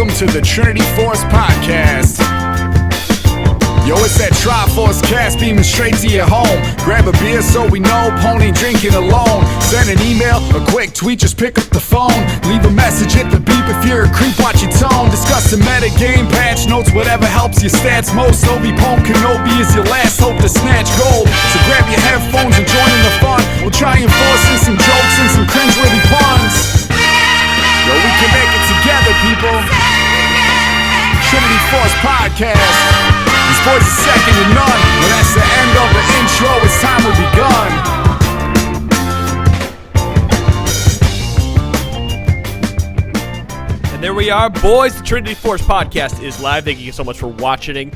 welcome to the Trinity Force Podcast. Yo, it's that Triforce cast beaming straight to your home. Grab a beer so we know Pone ain't drinking alone. Send an email, a quick tweet, just pick up the phone. Leave a message at the beep if you're a creep, watch your tone. Discuss the meta game, patch notes, whatever helps your stats most. Obi-Pone Kenobi is your last hope to snatch gold. So grab your headphones and join in the fun. We'll try and force in some jokes and some cringe-worthy puns. Yo, we can make it together, people. Trinity Force Podcast. These boys are second to none. Well, that's the end of the intro. It's time we begun. And there we are, boys. The Trinity Force Podcast is live. Thank you so much for watching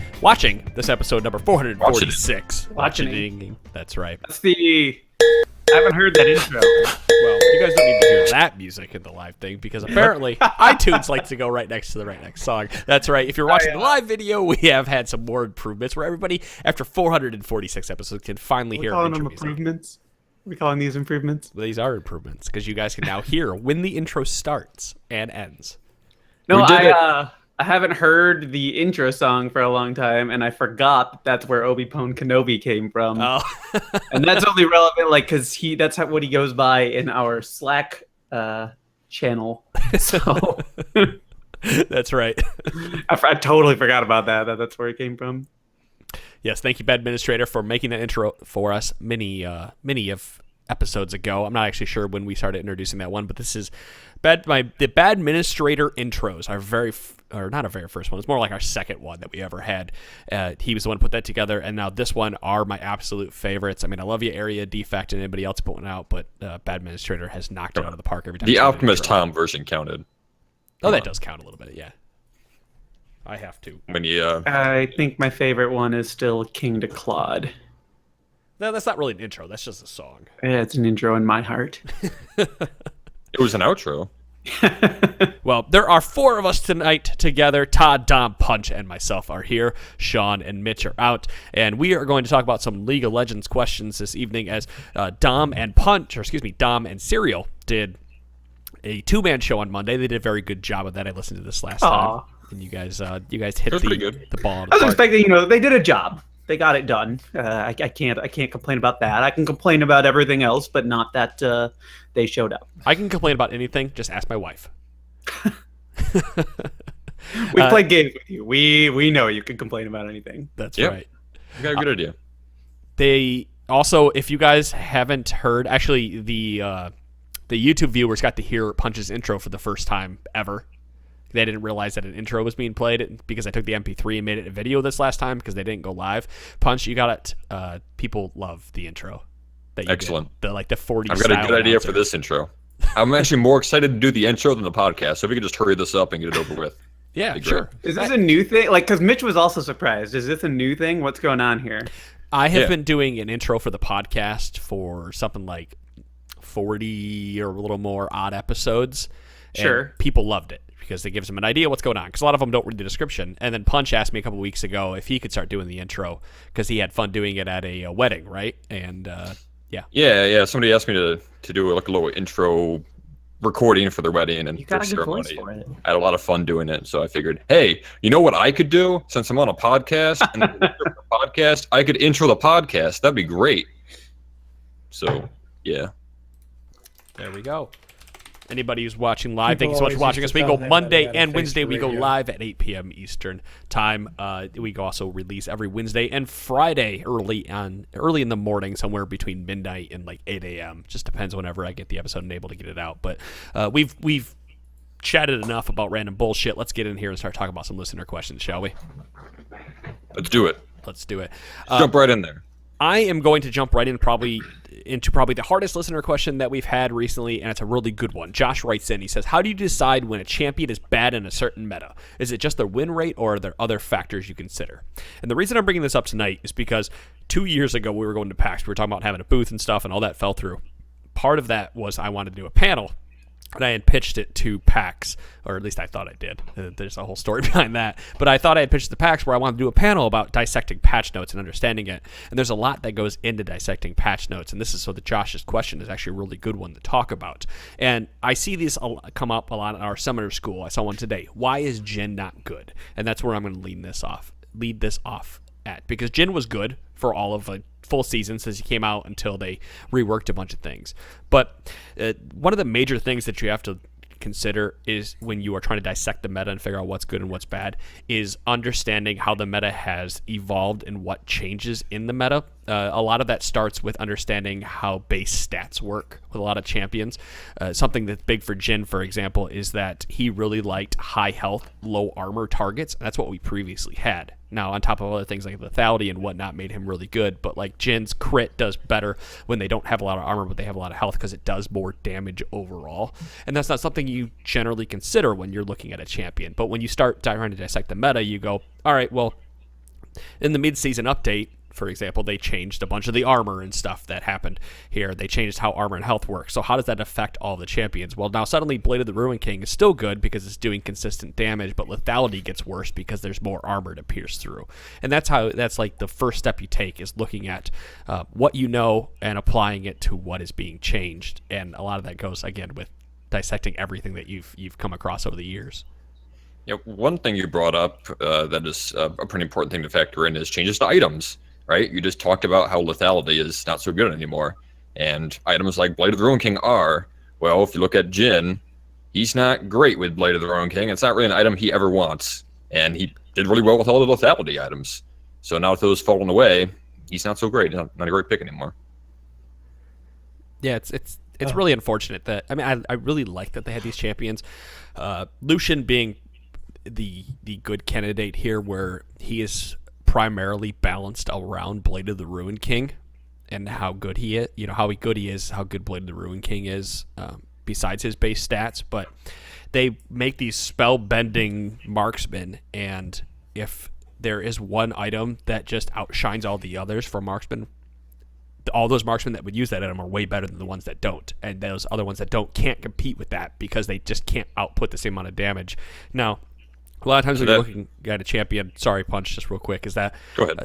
this episode number 446. Watching. That's right. That's the... I haven't heard that intro. Well, you guys don't need to hear that music in the live thing because apparently iTunes likes to go right next to the right next song. That's right. If you're watching the live video, we have had some more improvements where everybody, after 446 episodes, can finally hear We're calling intro them music. improvements. We're calling these improvements. These are improvements because you guys can now hear when the intro starts and ends. No, I haven't heard the intro song for a long time, and I forgot that's where Obi-Pone Kenobi came from. Oh. And that's only relevant, like, because that's what he goes by in our Slack channel. So That's right. I totally forgot about that. That's where it came from. Yes, thank you, Bad Administrator, for making that intro for us many of episodes ago. I'm not actually sure when we started introducing that one, but this is the Bad Administrator intros. Not our very first one. It's more like our second one that we ever had. He was the one who put that together, and now this one are my absolute favorites. I mean, I love you, Area Defect, and anybody else put one out, but Bad Administrator has knocked it out of the park every time. The Optimus Tom version counted. Oh, that does count a little bit, yeah. I have to. I think my favorite one is still King to Claude. No, that's not really an intro. That's just a song. Yeah, it's an intro in my heart. It was an outro. Well, there are four of us tonight together. Todd, Dom, Punch, and myself are here. Sean and Mitch are out. And we are going to talk about some League of Legends questions this evening as Dom and Serial did a two-man show on Monday. They did a very good job of that. I listened to this last time. And you guys hit the ball. I was expecting, they did a job. They got it done. I can't complain about that. I can complain about everything else, but not that they showed up. I can complain about anything. Just ask my wife. We played games with you. We know you can complain about anything. That's right. You got a good idea. They also, if you guys haven't heard, actually the YouTube viewers got to hear Punch's intro for the first time ever. They didn't realize that an intro was being played because I took the MP3 and made it a video this last time because they didn't go live. Punch, you got it. People love the intro. Excellent. The 40s. I've got a good idea for this intro. I'm actually more excited to do the intro than the podcast, so if we could just hurry this up and get it over with. Yeah, sure. Is this a new thing? Because Mitch was also surprised. Is this a new thing? What's going on here? I have been doing an intro for the podcast for something like 40 or a little more odd episodes. Sure. People loved it because it gives them an idea what's going on. Because a lot of them don't read the description. And then Punch asked me a couple weeks ago if he could start doing the intro because he had fun doing it at a wedding, right? And Yeah. Somebody asked me to do like a little intro recording for their wedding and you got their a good voice ceremony. for it. I had a lot of fun doing it, so I figured, hey, you know what I could do since I'm on a podcast and I could intro the podcast. That'd be great. So, yeah. There we go. Anybody who's watching live, thank you so much for watching us. We go Monday and Wednesday. We go live at 8 p.m. Eastern time. We also release every Wednesday and Friday early in the morning, somewhere between midnight and like 8 a.m. Just depends whenever I get the episode and able to get it out. But we've chatted enough about random bullshit. Let's get in here and start talking about some listener questions, shall we? Let's do it. Let's do it. Jump right in there. I am going to jump right into probably the hardest listener question that we've had recently, and it's a really good one. Josh writes in. He says, how do you decide when a champion is bad in a certain meta? Is it just their win rate, or are there other factors you consider? And the reason I'm bringing this up tonight is because 2 years ago we were going to PAX. We were talking about having a booth and stuff, and all that fell through. Part of that was I wanted to do a panel and I had pitched it to PAX, or at least I thought I did. There's a whole story behind that. But I thought I had pitched it to PAX where I wanted to do a panel about dissecting patch notes and understanding it. And there's a lot that goes into dissecting patch notes. And this is so that Josh's question is actually a really good one to talk about. And I see these come up a lot in our summoner school. I saw one today. Why is Jin not good? And that's where I'm going to lead this off at. Because Jin was good for all of a full season since he came out until they reworked a bunch of things. But one of the major things that you have to consider is when you are trying to dissect the meta and figure out what's good and what's bad is understanding how the meta has evolved and what changes in the meta. A lot of that starts with understanding how base stats work with a lot of champions. Something that's big for Jin, for example, is that he really liked high health, low armor targets. And that's what we previously had. Now, on top of other things like lethality and whatnot made him really good, but like Jin's crit does better when they don't have a lot of armor, but they have a lot of health because it does more damage overall. And that's not something you generally consider when you're looking at a champion. But when you start trying to dissect the meta, you go, all right, well, in the mid-season update, for example, they changed a bunch of the armor and stuff that happened here. They changed how armor and health work. So how does that affect all the champions? Well, now suddenly Blade of the Ruin King is still good because it's doing consistent damage, but lethality gets worse because there's more armor to pierce through. And that's like the first step you take is looking at what you know and applying it to what is being changed. And a lot of that goes, again, with dissecting everything that you've come across over the years. Yeah, one thing you brought up that is a pretty important thing to factor in is changes to items. Right? You just talked about how lethality is not so good anymore. And items like Blade of the Ruin King are. Well, if you look at Jin, he's not great with Blade of the Ruin King. It's not really an item he ever wants. And he did really well with all the lethality items. So now with those falling away, he's not so great. He's not a great pick anymore. Yeah, it's really unfortunate that... I mean, I really like that they had these champions. Lucian being the good candidate here where he is primarily balanced around Blade of the Ruin King and how good he is, how good he is, how good Blade of the Ruin King is, besides his base stats. But they make these spell-bending marksmen, and if there is one item that just outshines all the others for marksmen, all those marksmen that would use that item are way better than the ones that don't, and those other ones that don't can't compete with that because they just can't output the same amount of damage. Now, a lot of times when you're looking at a champion, sorry, Punch, just real quick, is that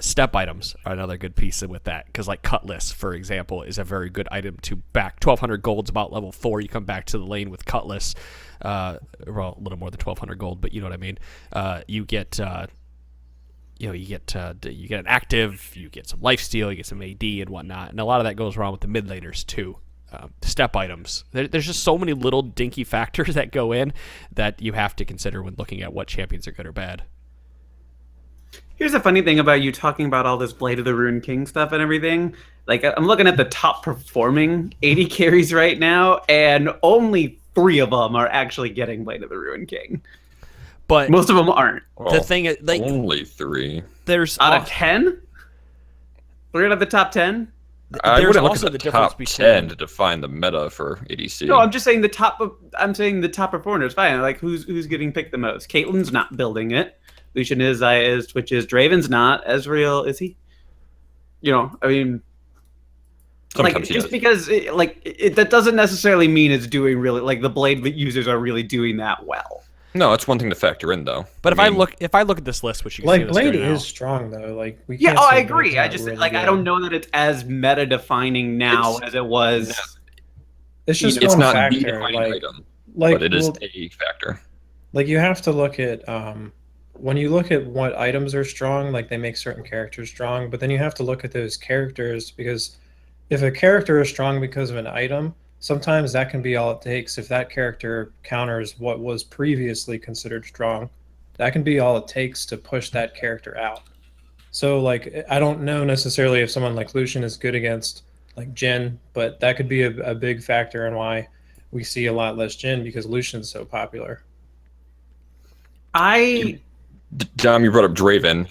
step items are another good piece with that. Because like Cutlass, for example, is a very good item to back. 1,200 gold's about level 4. You come back to the lane with Cutlass. Well, a little more than 1,200 gold, but you know what I mean. You get an active, you get some lifesteal, you get some AD and whatnot. And a lot of that goes around with the mid laners too. Step items. There's just so many little dinky factors that go in that you have to consider when looking at what champions are good or bad. Here's the funny thing about you talking about all this Blade of the Ruin King stuff and everything. Like, I'm looking at the top performing 80 carries right now, and only 3 of them are actually getting Blade of the Ruin King. But most of them aren't. Well, the thing is, like, only 3. There's out of 10. 3 out of the top 10. I there's wouldn't also look at the the top difference 10 to define the meta for ADC. No, I'm just saying the top. I'm saying the top performers. Fine. Like who's getting picked the most? Caitlyn's not building it. Lucian is. Twitch is. Draven's not. Ezreal is he? I mean, Sometimes like just because that doesn't necessarily mean it's doing really like the Blade users are really doing that well. No, it's one thing to factor in though. But if I look at this list, which you can see Blade is strong though. Like we yeah, can't I say agree. Blade's I not just really I good. don't know that it's as meta defining now as it was. It's just it's one not the factor. defining Like, item, like but it is well, a factor. like you have to look at when you look at what items are strong, like they make certain characters strong, but then you have to look at those characters because if a character is strong because of an item, sometimes that can be all it takes. If that character counters what was previously considered strong, that can be all it takes to push that character out. So like I don't know necessarily if someone like Lucian is good against like Jhin, but that could be a big factor in why we see a lot less Jhin because Lucian's so popular. Dom, you brought up Draven.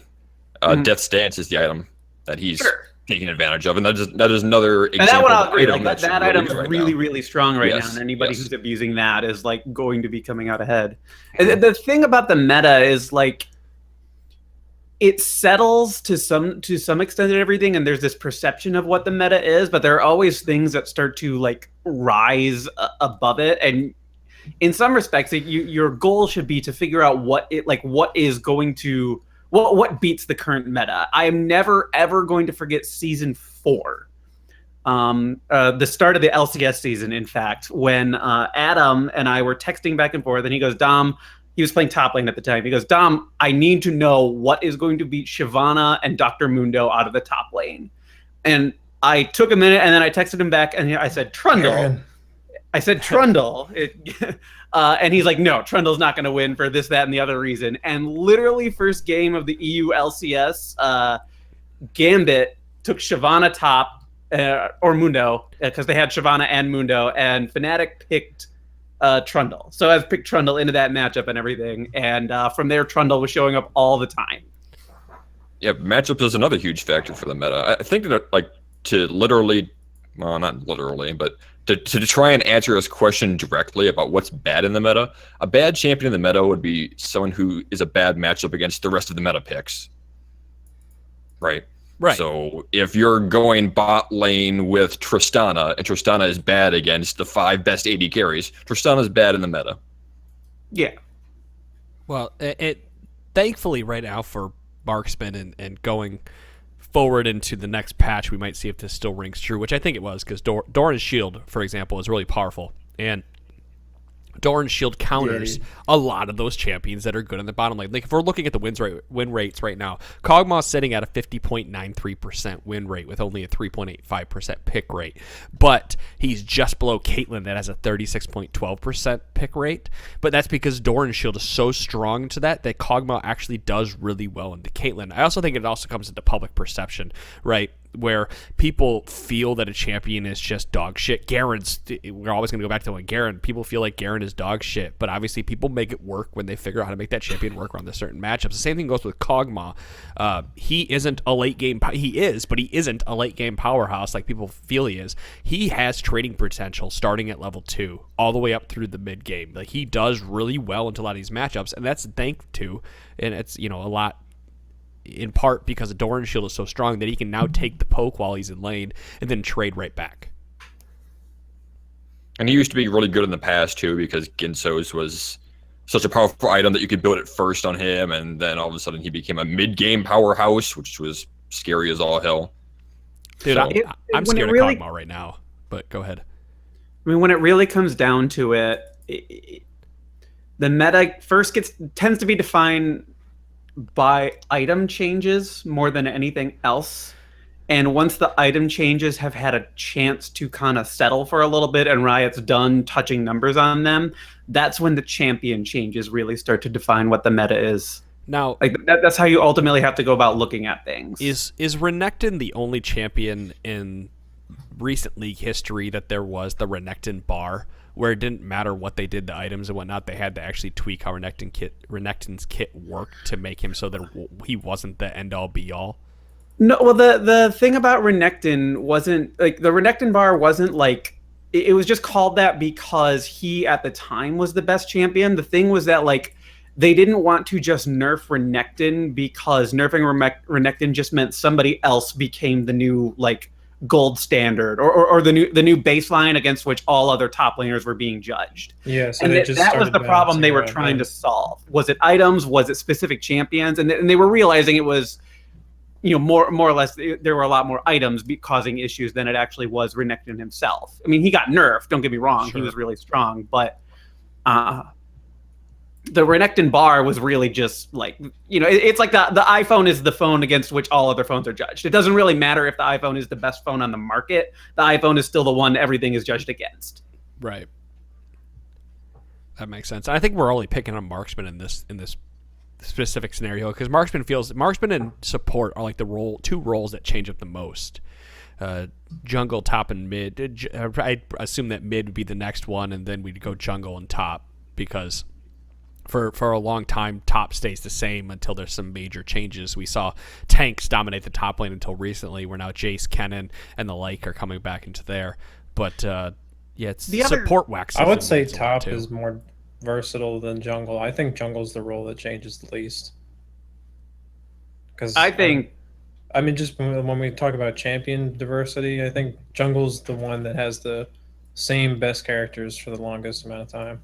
Death's Dance is the item that he's taking advantage of, and that is another example. And that one I'll agree. Item Like, that really item's good right really, now. really strong right Yes, now, and anybody yes. who's abusing that is like going to be coming out ahead. And the thing about the meta is like it settles to some extent and everything, and there's this perception of what the meta is, but there are always things that start to like rise above it, and in some respects, your goal should be to figure out what beats the current meta. I am never ever going to forget season 4. The start of the LCS season, in fact, when Adam and I were texting back and forth, and he goes, Dom, he was playing top lane at the time. He goes, Dom, I need to know what is going to beat Shyvana and Dr. Mundo out of the top lane. And I took a minute, and then I texted him back, and I said, Trundle. Aaron. I said, Trundle. And he's like, no, Trundle's not going to win for this, that, and the other reason. And literally first game of the EU LCS, Gambit took Shyvana top, or Mundo, because they had Shyvana and Mundo, and Fnatic picked Trundle. So I've picked Trundle into that matchup and everything, and from there, Trundle was showing up all the time. Yeah, matchups is another huge factor for the meta. I think that, like, to literally, well, not literally, but to try and answer this question directly about what's bad in the meta, a bad champion in the meta would be someone who is a bad matchup against the rest of the meta picks. Right. So if you're going bot lane with Tristana, and Tristana is bad against the 5 best AD carries, Tristana's bad in the meta. Yeah. Well, it thankfully right now for Marksman and going forward into the next patch, we might see if this still rings true, which I think it was, because Doran's shield, for example, is really powerful. And Doran's shield counters a lot of those champions that are good in the bottom lane. Like, if we're looking at the win rates right now, Kog'Maw's sitting at a 50.93% win rate with only a 3.85% pick rate. But he's just below Caitlyn that has a 36.12% pick rate. But that's because Doran's shield is so strong to that Kog'Maw actually does really well into Caitlyn. I also think it also comes into public perception, right? Where people feel that a champion is just dog shit. We're always going to go back to when Garen, people feel like Garen is dog shit, but obviously people make it work when they figure out how to make that champion work around the certain matchups. The same thing goes with Kog'Maw. He isn't a late game, but he isn't a late game powerhouse like people feel he is. He has trading potential starting at level 2 all the way up through the mid game. Like, he does really well into a lot of these matchups, and that's thanks to, and it's, a lot in part because Doran's shield is so strong that he can now take the poke while he's in lane and then trade right back. And he used to be really good in the past too, because Ginso's was such a powerful item that you could build it first on him, and then all of a sudden he became a mid-game powerhouse, which was scary as all hell. Dude, So, I'm scared of Kog'Maw right now, but go ahead. I mean, when it really comes down to it, the meta first tends to be defined by item changes more than anything else. And once the item changes have had a chance to kind of settle for a little bit and Riot's done touching numbers on them, that's when the champion changes really start to define what the meta is. Now, like that's how you ultimately have to go about looking at things. Is Renekton the only champion in recent League history that there was the Renekton bar, where it didn't matter what they did to items and whatnot, they had to actually tweak how Renekton's kit worked to make him so that he wasn't the end-all be-all? No, well, the thing about Renekton wasn't, like, the Renekton bar wasn't, like, it was just called that because he, at the time, was the best champion. The thing was that, like, they didn't want to just nerf Renekton because nerfing Renekton just meant somebody else became the new, like, gold standard or the new baseline against which all other top laners were being judged. Yeah, so and that was the problem they were trying to solve. Was it items? Was it specific champions? And they were realizing it was, more or less, there were a lot more items causing issues than it actually was Renekton himself. I mean, he got nerfed, don't get me wrong. Sure. He was really strong, but the Renekton bar was really just like, it's like the iPhone is the phone against which all other phones are judged. It doesn't really matter if the iPhone is the best phone on the market. The iPhone is still the one everything is judged against. Right. That makes sense. I think we're only picking on Marksman in this specific scenario because Marksman and support are like the two roles that change up the most. Jungle, top, and mid. I assume that mid would be the next one, and then we'd go jungle and top because for a long time, top stays the same until there's some major changes. We saw tanks dominate the top lane until recently, where now Jace, Kennen, and the like are coming back into there. But it's support wax. I would say top is more versatile than jungle. I think jungle's the role that changes the least. Because just when we talk about champion diversity, I think jungle's the one that has the same best characters for the longest amount of time.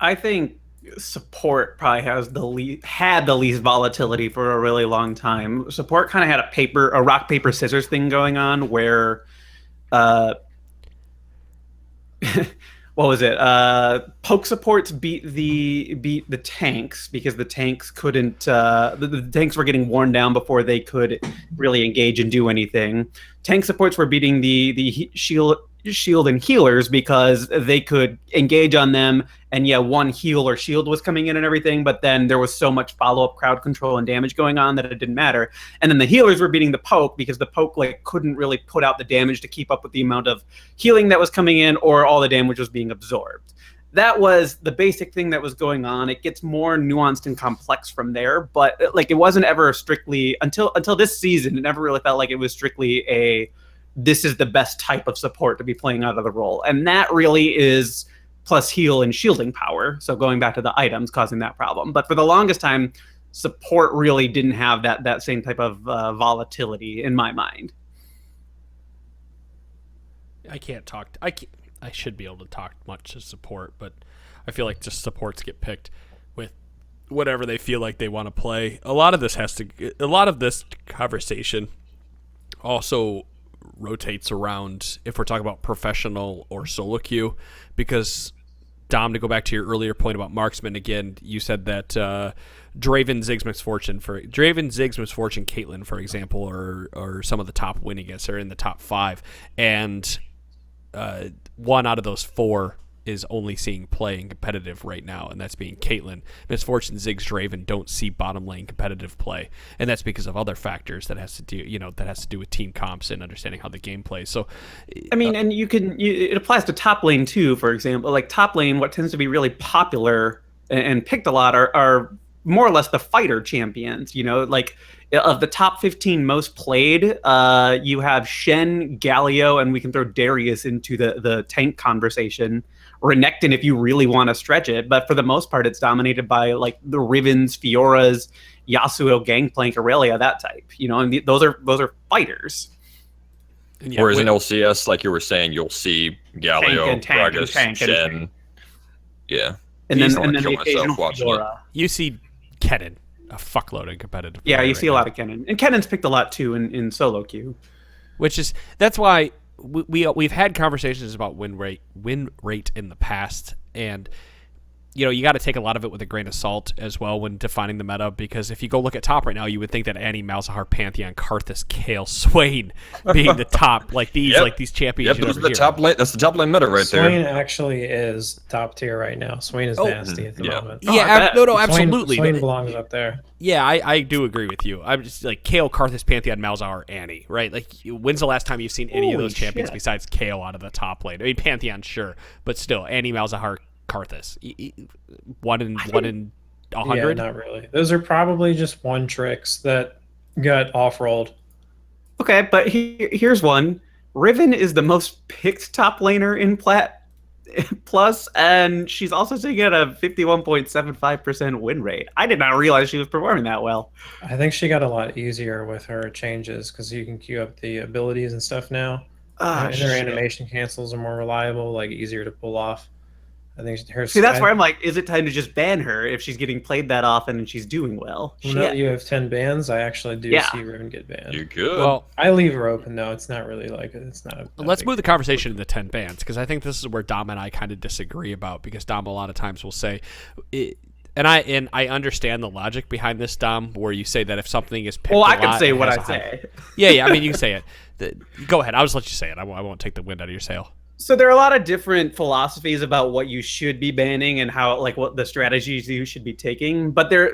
I think support probably had the least volatility for a really long time. Support kind of had a rock paper scissors thing going on where uh what was it? Poke supports beat the tanks because the tanks couldn't. The tanks were getting worn down before they could really engage and do anything. Tank supports were beating the shield and healers because they could engage on them, and yeah, one heal or shield was coming in and everything, but then there was so much follow-up crowd control and damage going on that it didn't matter. And then the healers were beating the poke because the poke like couldn't really put out the damage to keep up with the amount of healing that was coming in, or all the damage was being absorbed. That was the basic thing that was going on. It gets more nuanced and complex from there, but like it wasn't ever strictly until this season. It never really felt like it was strictly a this is the best type of support to be playing out of the role, and that really is plus heal and shielding power. So going back to the items causing that problem, but for the longest time, support really didn't have that same type of volatility in my mind. I can't talk. I should be able to talk much to support, but I feel like just supports get picked with whatever they feel like they want to play. A lot of this conversation also rotates around if we're talking about professional or solo queue, because Dom, to go back to your earlier point about marksman again, you said that Draven, Ziggs, Misfortune, Caitlyn, for example, or some of the top winningest are in the top 5, and one out of those 4 is only seeing play in competitive right now, and that's being Caitlyn. Misfortune, Ziggs, Draven don't see bottom lane competitive play, and that's because of other factors that has to do with team comps and understanding how the game plays. So, I mean, and it applies to top lane too. For example, like top lane, what tends to be really popular and picked a lot are more or less the fighter champions. You know, like of the top 15 most played, you have Shen, Galio, and we can throw Darius into the tank conversation. Renekton if you really want to stretch it, but for the most part, it's dominated by like the Rivens, Fioras, Yasuo, Gangplank, Aurelia, that type. You know, and those are fighters. Yeah, whereas in LCS, like you were saying, you'll see Galio, Gragas, Shen. Yeah. And then the myself occasional watching Fiora. You see Kennen a fuckload in competitive. Yeah, you right see a lot of Kennen, and Kennen's picked a lot too in solo queue. That's why we've had conversations about win rate in the past, and you know, you got to take a lot of it with a grain of salt as well when defining the meta, because if you go look at top right now, you would think that Annie, Malzahar, Pantheon, Karthus, Kayle, Swain being the top, like these champions. Yep, those are the top lane. That's the top lane meta right there. Swain actually is top tier right now. Swain is nasty at the moment. Yeah, absolutely. Swain belongs up there. Yeah, I do agree with you. I'm just like Kayle, Karthus, Pantheon, Malzahar, Annie, right? Like, when's the last time you've seen any of those champions besides Kayle out of the top lane? I mean, Pantheon, sure, but still, Annie, Malzahar, Karthus, one in 100. Yeah, not really. Those are probably just one tricks that got off-rolled. Okay, but here's one. Riven is the most picked top laner in Plat Plus, and she's also sitting at a 51.75% win rate. I did not realize she was performing that well. I think she got a lot easier with her changes because you can queue up the abilities and stuff now. And her animation cancels are more reliable, like easier to pull off. I think her. See, that's where I'm like, is it time to just ban her if she's getting played that often and she's doing well? Well, now that you have 10 bans, I actually do see Riven get banned. You're good. Well, I leave her open though. It's not really like it's not. Let's move the conversation to the 10 bans, because I think this is where Dom and I kind of disagree about, because Dom a lot of times will say, and I understand the logic behind this, Dom, where you say that if something is picked, I can say what I say. Yeah. I mean, you can say it. Go ahead. I'll just let you say it. I won't take the wind out of your sail. So there are a lot of different philosophies about what you should be banning and how, like, what the strategies you should be taking. But they're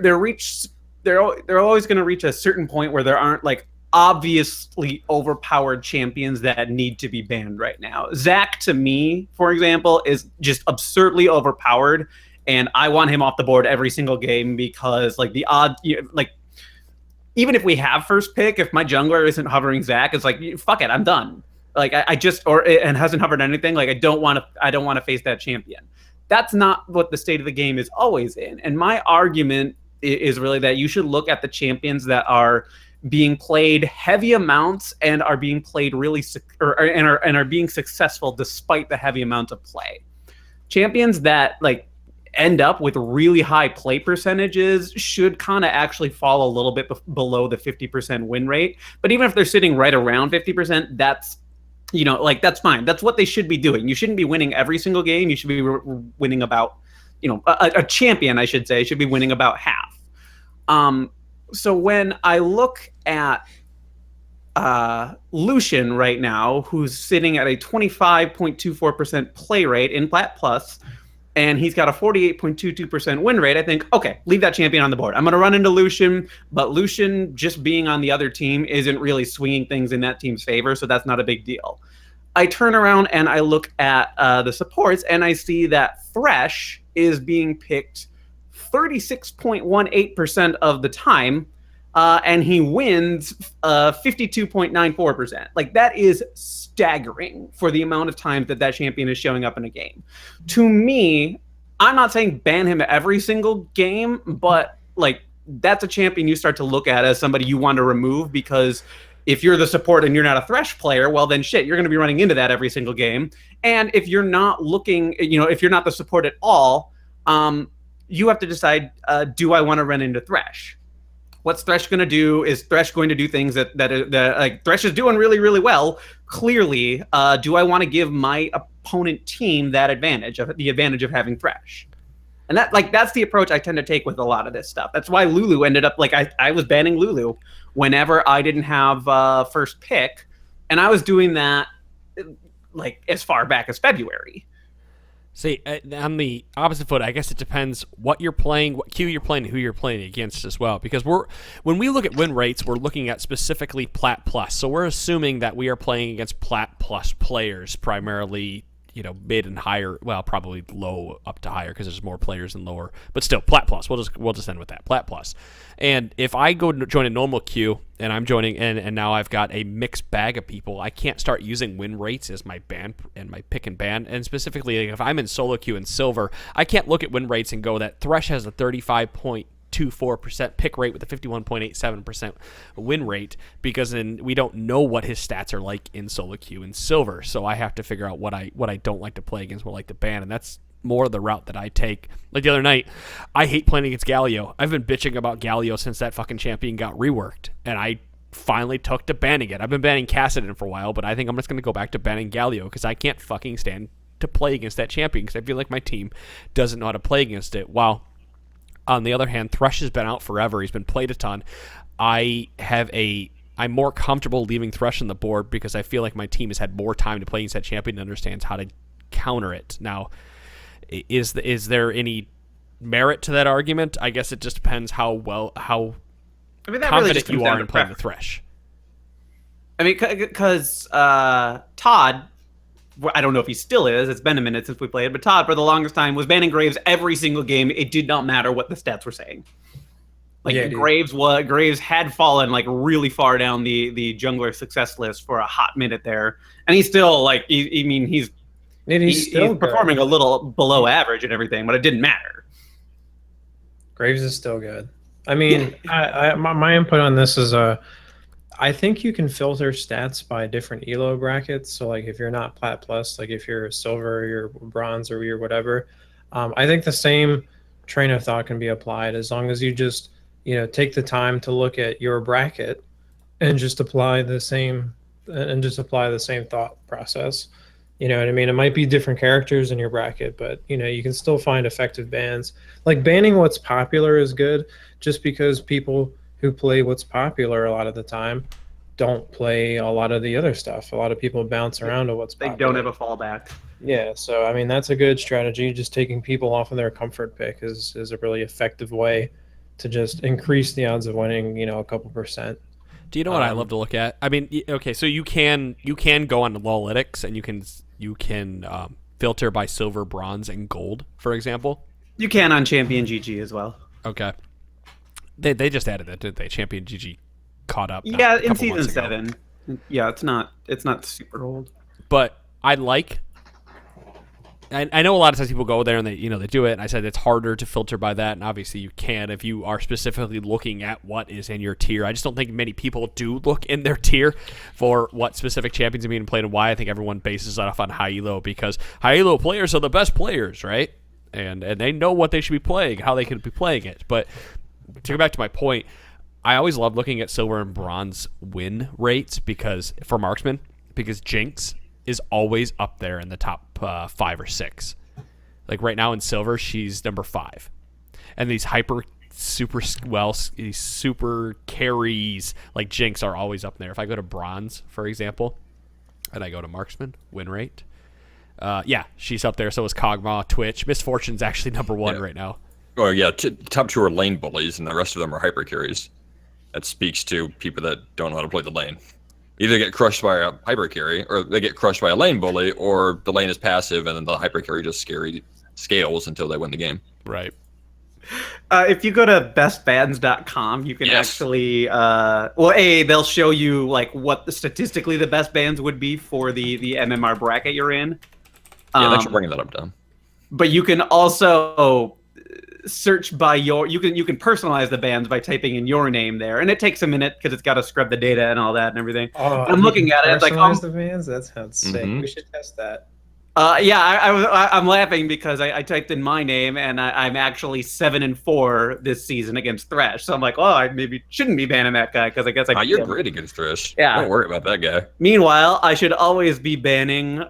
always going to reach a certain point where there aren't like obviously overpowered champions that need to be banned right now. Zac, to me, for example, is just absurdly overpowered, and I want him off the board every single game because, like, the odd, like, even if we have first pick, if my jungler isn't hovering Zac, it's like, fuck it, I'm done. Like and hasn't hovered anything. Like I don't want to face that champion. That's not what the state of the game is always in. And my argument is really that you should look at the champions that are being played heavy amounts and are being played really and are being successful despite the heavy amounts of play. Champions that like end up with really high play percentages should kind of actually fall a little bit below the 50% win rate. But even if they're sitting right around 50%, that's, that's fine. That's what they should be doing. You shouldn't be winning every single game. You should be winning about, a champion, I should say, should be winning about half. So when I look at Lucian right now, who's sitting at a 25.24% play rate in Plat Plus, and he's got a 48.22% win rate, I think, okay, leave that champion on the board. I'm going to run into Lucian, but Lucian just being on the other team isn't really swinging things in that team's favor, so that's not a big deal. I turn around and I look at the supports, and I see that Thresh is being picked 36.18% of the time, and he wins 52.94%. Like, that is staggering for the amount of times that champion is showing up in a game. To me, I'm not saying ban him every single game, but like, that's a champion you start to look at as somebody you want to remove, because if you're the support and you're not a Thresh player, well then shit, you're going to be running into that every single game. And if you're not looking, if you're not the support at all, you have to decide, do I want to run into Thresh? What's Thresh going to do? Is Thresh going to do things that like Thresh is doing really, really well? Clearly, do I want to give my opponent team the advantage of having Thresh? And that's the approach I tend to take with a lot of this stuff. That's why Lulu ended up I was banning Lulu whenever I didn't have first pick, and I was doing that like as far back as February. See, on the opposite foot, I guess it depends what you're playing, what queue you're playing, and who you're playing against as well. Because when we look at win rates, we're looking at specifically Plat Plus. So we're assuming that we are playing against Plat Plus players, primarily, mid and higher. Well, probably low up to higher because there's more players than lower. But still, Plat Plus. We'll just end with that, Plat Plus. And if I go to join a normal queue and I'm joining and now I've got a mixed bag of people, I can't start using win rates as my ban and my pick and ban. And specifically, if I'm in solo queue and silver, I can't look at win rates and go that Thresh has a 35.24% pick rate with a 51.87% win rate, because then we don't know what his stats are like in solo queue and silver. So I have to figure out what I don't like to play against, what I like to ban, and that's more the route that I take. Like the other night, I hate playing against Galio. I've been bitching about Galio since that fucking champion got reworked, and I finally took to banning it. I've been banning Kassadin for a while, but I think I'm just going to go back to banning Galio because I can't fucking stand to play against that champion because I feel like my team doesn't know how to play against it. While on the other hand, Thresh has been out forever. He's been played a ton. I'm more comfortable leaving Thresh on the board because I feel like my team has had more time to play against that champion and understands how to counter it. Now, is there any merit to that argument? I guess it just depends how confident you are in playing the Thresh. I mean, because Todd, I don't know if he still is. It's been a minute since we played, but Todd, for the longest time, was banning Graves every single game. It did not matter what the stats were saying. Graves had fallen like really far down the jungler success list for a hot minute there, and he's still he's performing a little below average and everything, but it didn't matter. Graves is still good. I mean, my input on this is I think you can filter stats by different elo brackets. So like if you're not Plat Plus, like if you're silver, or you're bronze, or you're whatever, I think the same train of thought can be applied as long as you just take the time to look at your bracket and just apply the same thought process. You know what I mean? It might be different characters in your bracket, but you can still find effective bans. Like banning what's popular is good, just because people who play what's popular a lot of the time don't play a lot of the other stuff. A lot of people bounce around to what's popular. They don't have a fallback. Yeah, so I mean that's a good strategy. Just taking people off of their comfort pick is a really effective way to just increase the odds of winning, a couple percent. Do you know what I love to look at? I mean, okay, so you can go on Lolytics and you can filter by silver, bronze, and gold, for example. You can on Champion GG as well. Okay. They just added that, didn't they? Champion GG caught up. Yeah, in season 7. Yeah, it's not super old. But I know a lot of times people go there and they do it, and I said it's harder to filter by that, and obviously you can if you are specifically looking at what is in your tier. I just don't think many people do look in their tier for what specific champions are being played and why. I think everyone bases that off on high elo because high elo players are the best players, right? and they know what they should be playing, how they could be playing it. But to go back to my point, I always love looking at silver and bronze win rates for marksman, because Jinx is always up there in the top 5 or 6. Like right now in silver, she's number 5, and these these super carries like Jinx are always up there. If I go to bronze, for example, and I go to marksman win rate, she's up there. So is Kog'Maw, Twitch. Miss Fortune's actually number 1 right now. Oh yeah, top 2 are lane bullies, and the rest of them are hyper carries. That speaks to people that don't know how to play the lane. Either get crushed by a hyper carry, or they get crushed by a lane bully, or the lane is passive, and then the hyper carry just scales until they win the game. Right. If you go to bestbands.com, you can actually, they'll show you like what statistically the best bands would be for the MMR bracket you're in. Yeah, thanks for bringing that up, Dom. But you can also search by you can personalize the bands by typing in your name there, and it takes a minute because it's got to scrub the data and all that and everything. I'm looking at it, it's like, the bands. That sounds sick. We should test that. I'm laughing because I typed in my name, and I'm actually 7-4 this season against Thresh. So I'm like, I maybe shouldn't be banning that guy, because I guess you're great against Thresh. Yeah, don't worry about that guy. Meanwhile, I should always be banning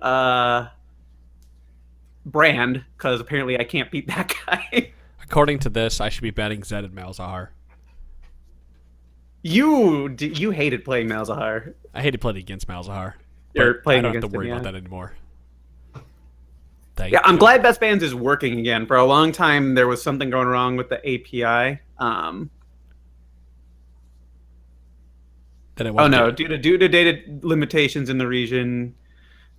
Brand, because apparently I can't beat that guy. According to this, I should be banning Zed and Malzahar. You hated playing Malzahar. I hated playing against Malzahar. You're playing I don't against have to worry him, about that anymore. I'm glad Best Bands is working again. For a long time, there was something going wrong with the API. Due to data limitations in the region,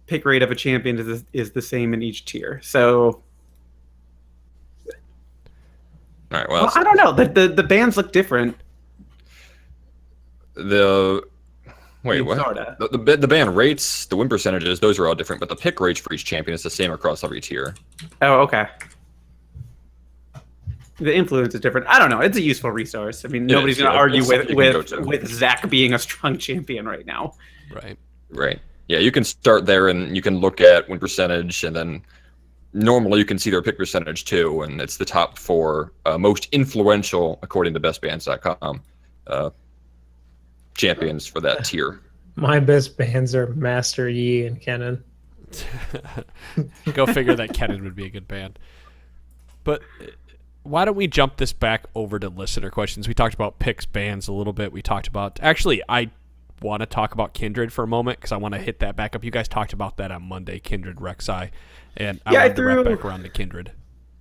pick rate of a champion is the same in each tier. So, all right. Well, I don't know. The bands look different. Wait, what? The ban rates, the win percentages, those are all different, but the pick rates for each champion is the same across every tier. Oh, okay. The influence is different. I don't know. It's a useful resource. I mean, nobody's going to argue with Zach being a strong champion right now. Right. Yeah, you can start there, and you can look at win percentage, and then normally you can see their pick percentage too, and it's the top 4 most influential, according to bestbands.com, champions for that tier. My best bands are Master Yi and Kennen. Go figure that Kennen would be a good band. But why don't we jump this back over to listener questions? We talked about picks, bands a little bit. We talked about... Actually, I want to talk about Kindred for a moment, because I want to hit that back up. You guys talked about that on Monday, Kindred, Rek'Sai, and I wanted to wrap back around to Kindred.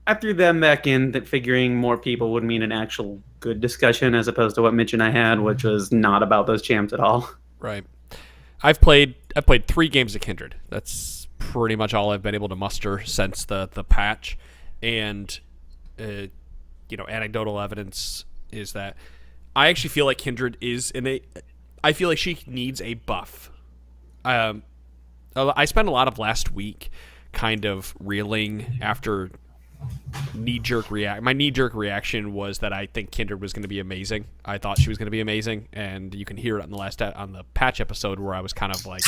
I threw them back in, that figuring more people would mean an actual good discussion, as opposed to what Mitch and I had, which was not about those champs at all. Right. I've played 3 games of Kindred. That's pretty much all I've been able to muster since the patch. And anecdotal evidence is that I actually feel like Kindred is I feel like she needs a buff. I spent a lot of last week kind of reeling after my knee-jerk reaction was that I think Kindred was going to be amazing. I thought she was going to be amazing, and you can hear it on the patch episode where I was kind of like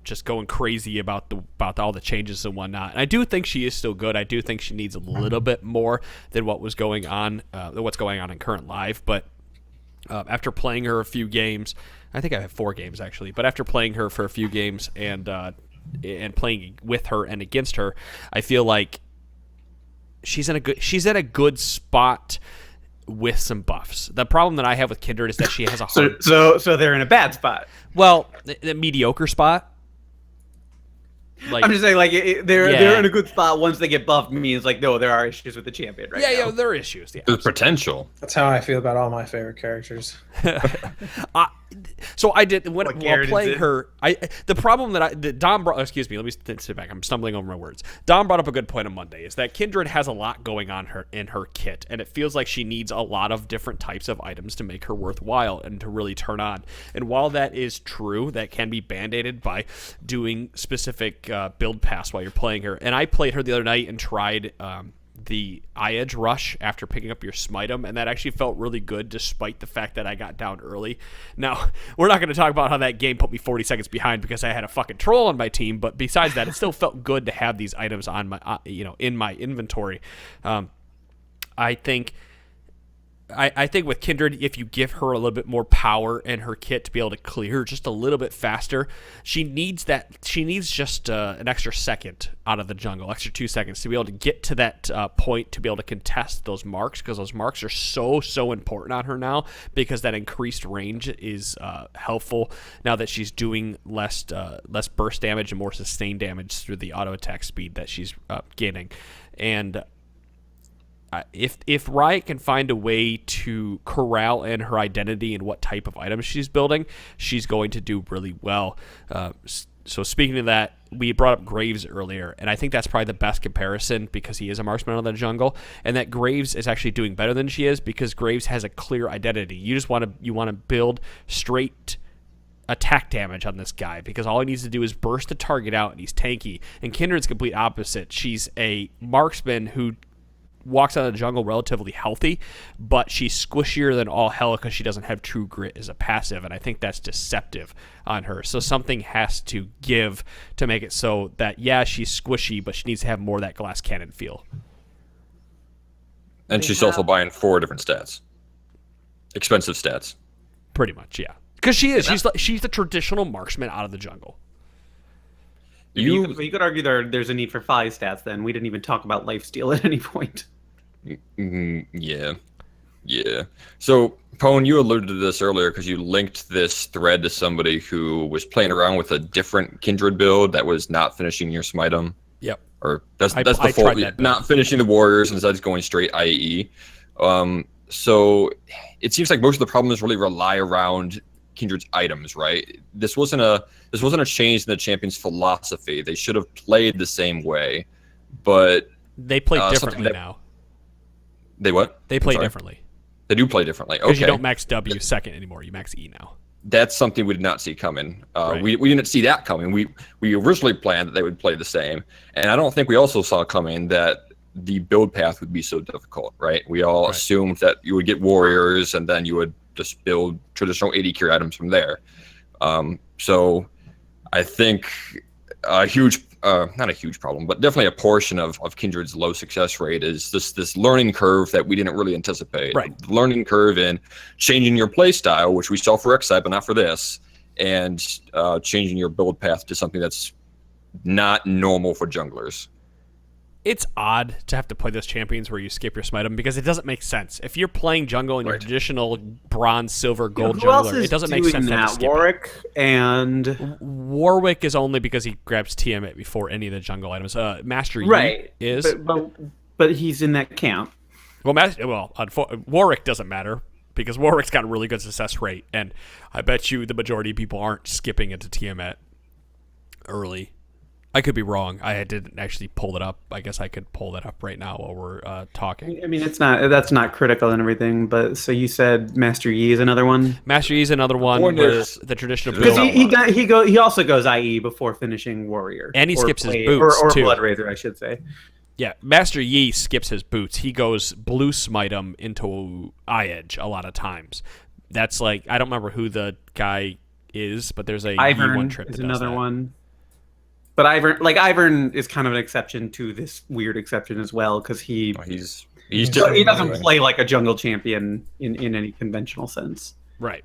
just going crazy about all the changes and whatnot. And I do think she is still good. I do think she needs a little bit more than what's going on in current live. But after playing her a few games, I think I have 4 games actually. But after playing her for a few games and playing with her and against her, I feel like she's at a good spot with some buffs. The problem that I have with Kindred is that she has a hard... So they're in a bad spot. Well, a mediocre spot. I'm just saying, they're in a good spot once they get buffed. Means no, there are issues with the champion right now. Yeah, there are issues. Yeah, there's potential. That's how I feel about all my favorite characters. So I did while playing her. The problem that Dom brought. Excuse me. Let me sit back. I'm stumbling over my words. Dom brought up a good point on Monday. Is that Kindred has a lot going on in her kit, and it feels like she needs a lot of different types of items to make her worthwhile and to really turn on. And while that is true, that can be band-aided by doing specific build pass while you're playing her. And I played her the other night and tried the eye edge rush after picking up your smite 'em, and that actually felt really good despite the fact that I got down early. Now, we're not going to talk about how that game put me 40 seconds behind because I had a fucking troll on my team, but besides that, it still felt good to have these items on my in my inventory. I think with Kindred, if you give her a little bit more power in her kit to be able to clear just a little bit faster, she needs just an extra second out of the jungle, extra 2 seconds to be able to get to that point to be able to contest those marks, because those marks are so important on her now, because that increased range is helpful now that she's doing less burst damage and more sustained damage through the auto attack speed that she's gaining. And if Riot can find a way to corral in her identity and what type of items she's building, she's going to do really well. So speaking of that, we brought up Graves earlier, and I think that's probably the best comparison because he is a marksman of the jungle, and that Graves is actually doing better than she is because Graves has a clear identity. You want to build straight attack damage on this guy because all he needs to do is burst the target out, and he's tanky. And Kindred's complete opposite. She's a marksman who walks out of the jungle relatively healthy, but she's squishier than all hell because she doesn't have true grit as a passive, and I think that's deceptive on her. So something has to give to make it so that, yeah, she's squishy, but she needs to have more of that glass cannon feel. And she's also buying 4 different stats. Expensive stats. Pretty much, yeah. Because she is. She's the traditional marksman out of the jungle. You could argue there's a need for 5 stats then. We didn't even talk about lifesteal at any point. Yeah. So, Pone, you alluded to this earlier because you linked this thread to somebody who was playing around with a different Kindred build that was not finishing your smite 'em. Yep. Or that's the full, not finishing the warriors, instead going straight IE. So it seems like most of the problems really rely around Kindred's items, right? This wasn't a change in the champion's philosophy. They should have played the same way, but they play differently now. They what? They play differently. They do play differently. Okay. Because you don't max W second anymore. You max E now. That's something we did not see coming. Right. We didn't see that coming. We originally planned that they would play the same, and I don't think we also saw coming that the build path would be so difficult, right? We all assumed that you would get warriors and then you would just build traditional AD carry items from there. So I think a huge, not a huge problem, but definitely a portion of Kindred's low success rate is this learning curve that we didn't really anticipate. Right. The learning curve in changing your play style, which we saw for Xi, but not for this, and changing your build path to something that's not normal for junglers. It's odd to have to play those champions where you skip your smite 'em because it doesn't make sense. If you're playing jungle in your traditional bronze, silver, gold jungler, it doesn't make sense to have to skip Warwick and Warwick is only because he grabs Tiamat before any of the jungle items. Master Yi is, but he's in that camp. Warwick doesn't matter because Warwick's got a really good success rate, and I bet you the majority of people aren't skipping into Tiamat early. I could be wrong. I didn't actually pull it up. I guess I could pull that up right now while we're talking. I mean, that's not critical and everything. But so you said Master Yi is another one. Master Yi is another one. The traditional because he also goes IE before finishing warrior, and he skips his boots or too. Blood Razor, I should say. Yeah, Master Yi skips his boots. He goes blue smite him into eye edge a lot of times. That's like, I don't remember who the guy is, but there's a Ivern Yi1 trip is that another does that. one. But Ivern is kind of an exception to this weird exception as well because he doesn't play like a jungle champion in any conventional sense. Right.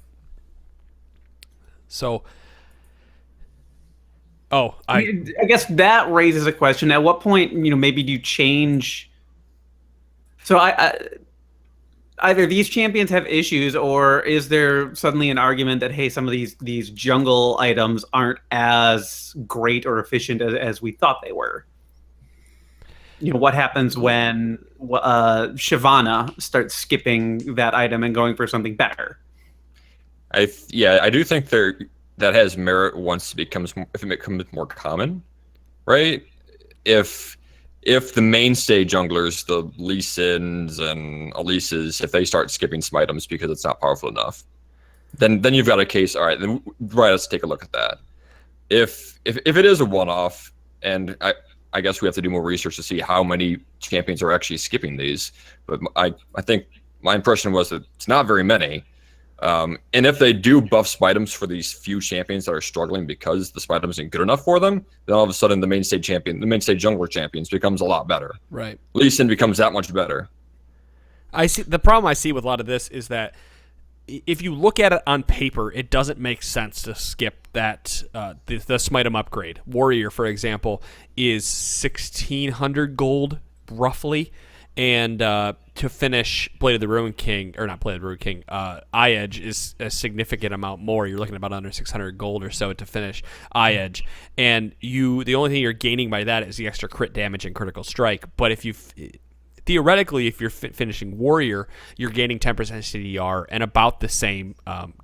So, I guess that raises a question. At what point, maybe do you change? So either these champions have issues, or is there suddenly an argument that, hey, some of these jungle items aren't as great or efficient as we thought they were? What happens when Shyvana starts skipping that item and going for something better? I do think that has merit once it becomes more common, right? If the mainstay junglers, the Lee Sins and Elises, if they start skipping smitems because it's not powerful enough, then you've got a case. All right, let's take a look at that. If it is a one-off, and I guess we have to do more research to see how many champions are actually skipping these. But I think my impression was that it's not very many. And if they do buff Spitems for these few champions that are struggling because the Spitem isn't good enough for them, then all of a sudden the mainstay jungler champions becomes a lot better. Right. Lee Sin becomes that much better. I see the problem I see with a lot of this is that if you look at it on paper, it doesn't make sense to skip that the Smite'em upgrade. Warrior, for example, is 1,600 gold roughly, and to finish Blade of the Ruin King, or not Blade of the Ruin King, Eye Edge is a significant amount more. You're looking at about under 600 gold or so to finish Eye Edge, and the only thing you're gaining by that is the extra crit damage and critical strike. But if you theoretically, if you're finishing Warrior, you're gaining 10% CDR and about the same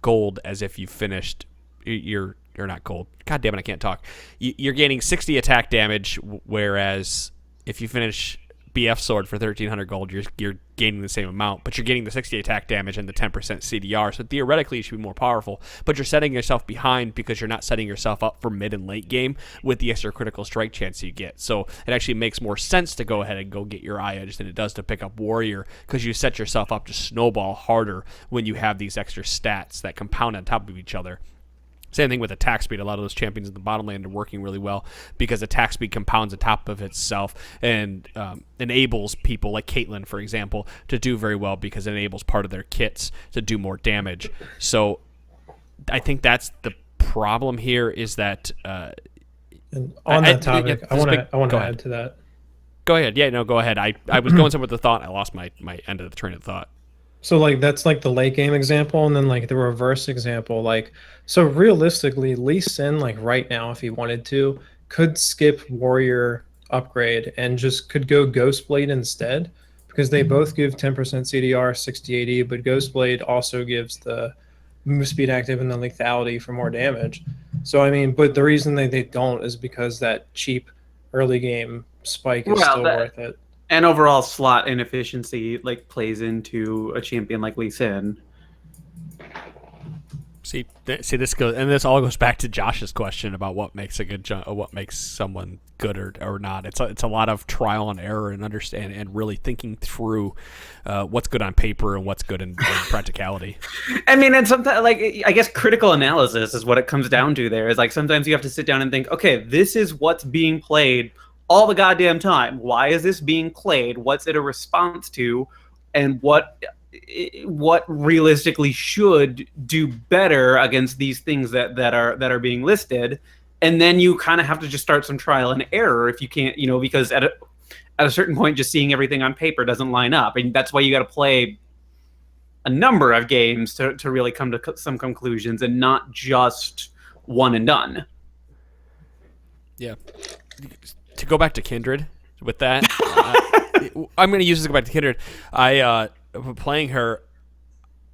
gold as if you finished you're not gold. God damn it, I can't talk. You're gaining 60 attack damage, whereas if you finish BF Sword for 1,300 gold, you're gaining the same amount, but you're getting the 60 attack damage and the 10% CDR, so theoretically it should be more powerful, but you're setting yourself behind because you're not setting yourself up for mid and late game with the extra critical strike chance you get. So it actually makes more sense to go ahead and go get your Eye Edge than it does to pick up Warrior, because you set yourself up to snowball harder when you have these extra stats that compound on top of each other. Same thing with attack speed. A lot of those champions in the bottom lane are working really well because attack speed compounds on top of itself and enables people like Caitlyn, for example, to do very well because it enables part of their kits to do more damage. So I think that's the problem here is that... and on that topic, I want to add to that. Go ahead. Yeah, no, go ahead. I was going somewhere with the thought. I lost my end of the train of thought. So like that's like the late game example, and then like the reverse example. Like so realistically, Lee Sin like right now, if he wanted to, could skip Warrior upgrade and just could go Ghostblade instead, because they both give 10% CDR, 60 AD, but Ghostblade also gives the move speed active and the lethality for more damage. So I mean, but the reason they don't is because that cheap early game spike is still worth it. And overall slot inefficiency like plays into a champion like Lee Sin. See, this goes, and this all goes back to Josh's question about what makes a good, what makes someone good or not. It's a lot of trial and error and understand and really thinking through what's good on paper and what's good in practicality. I mean, and sometimes like I guess critical analysis is what it comes down to. There is like sometimes you have to sit down and think, okay, this is what's being played all the goddamn time. Why is this being played? What's it a response to? And what realistically should do better against these things that are being listed? And then you kind of have to just start some trial and error if you can't, because at a certain point, just seeing everything on paper doesn't line up. And that's why you got to play a number of games to really come to some conclusions and not just one and done. Yeah. To go back to Kindred with that, I'm going to use this to go back to Kindred. Playing her,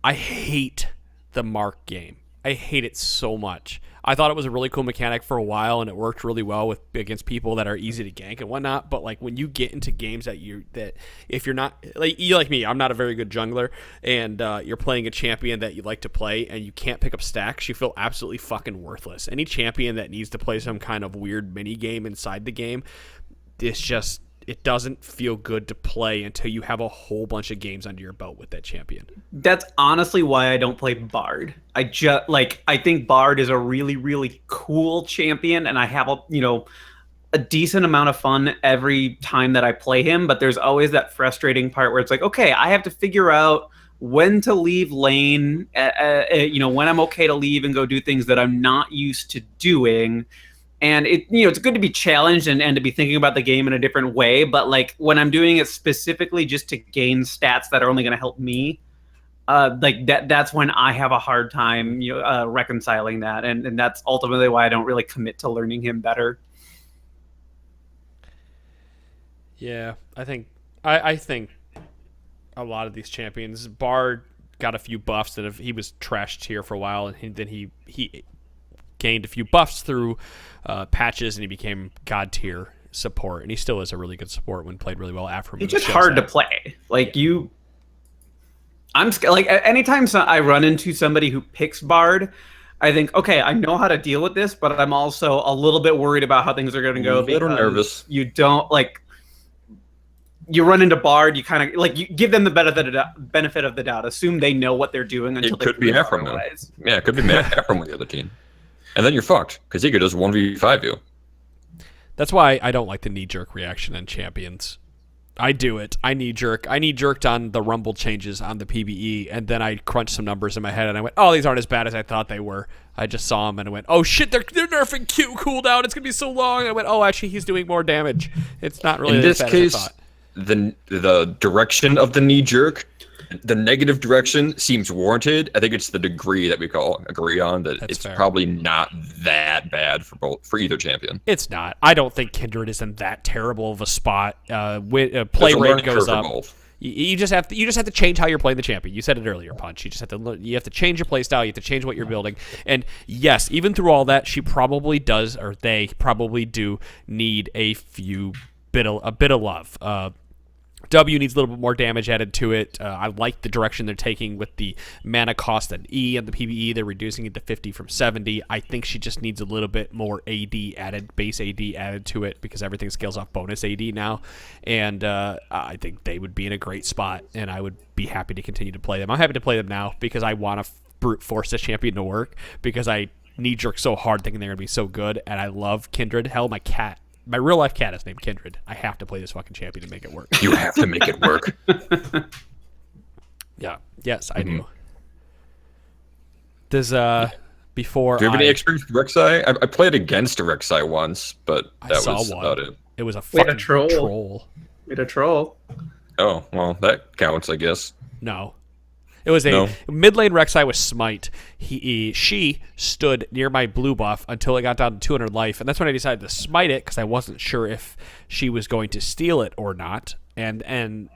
I hate the mark game. I hate it so much. I thought it was a really cool mechanic for a while, and it worked really well against people that are easy to gank and whatnot. But like when you get into games that if you're not like me, I'm not a very good jungler, and you're playing a champion that you like to play, and you can't pick up stacks, you feel absolutely fucking worthless. Any champion that needs to play some kind of weird mini game inside the game, it doesn't feel good to play until you have a whole bunch of games under your belt with that champion. That's honestly why I don't play Bard. I think Bard is a really, really cool champion, and I have a decent amount of fun every time that I play him, but there's always that frustrating part where it's like, okay, I have to figure out when to leave lane, when I'm okay to leave and go do things that I'm not used to doing. And it's good to be challenged and to be thinking about the game in a different way. But like when I'm doing it specifically just to gain stats that are only going to help me, that's when I have a hard time, reconciling that. And that's ultimately why I don't really commit to learning him better. Yeah, I think a lot of these champions, Bard got a few buffs he was trashed here for a while, and then he gained a few buffs through patches, and he became god tier support, and he still is a really good support when played really well. After it's just hard to play. I'm like anytime I run into somebody who picks Bard, I think, okay, I know how to deal with this, but I'm also a little bit worried about how things are going to go. A little because nervous. You don't like. You run into Bard, you kind of like you give them the benefit of the doubt. Assume they know what they're doing until It they could be prove Ephraim. otherwise. Yeah, it could be Ephraim with the other team. And then you're fucked, because he could just 1v5 you. That's why I don't like the knee-jerk reaction on champions. I do it. I knee-jerk. I knee-jerked on the Rumble changes on the PvE, and then I crunched some numbers in my head, and I went, oh, these aren't as bad as I thought they were. I just saw them, and I went, oh, shit, they're nerfing Q cooldown. It's going to be so long. And I went, oh, actually, he's doing more damage. It's not really as bad as I thought. The direction of the knee jerk, the negative direction seems warranted. I think it's the degree that we agree on that That's it's fair. probably not that bad for either champion. It's not. I don't think Kindred is in that terrible of a spot. Play There's a rate learning goes curve for up. both. You just have to change how you're playing the champion. You said it earlier, Punch. You just have to change your play style. You have to change what you're building. And yes, even through all that, she probably does, or they probably do need a bit of love. W needs a little bit more damage added to it. I like the direction they're taking with the mana cost and E and the PvE. They're reducing it to 50 from 70. I think she just needs a little bit more base AD added to it because everything scales off bonus AD now. And I think they would be in a great spot, and I would be happy to continue to play them. I'm happy to play them now because I want to brute force this champion to work because I knee-jerk so hard thinking they're going to be so good, and I love Kindred. Hell, my real-life cat is named Kindred. I have to play this fucking champion to make it work. You have to make it work. Yeah. Yes, I do. Does before Do you have any experience with Rek'Sai? I played against a Rek'Sai once, but that saw was one. about it. It was a Wait, a fucking troll. troll. Made a troll. Oh, well, that counts, I guess. No. It was a mid lane Rek'Sai with smite. She stood near my blue buff until it got down to 200 life, and that's when I decided to smite it because I wasn't sure if she was going to steal it or not. And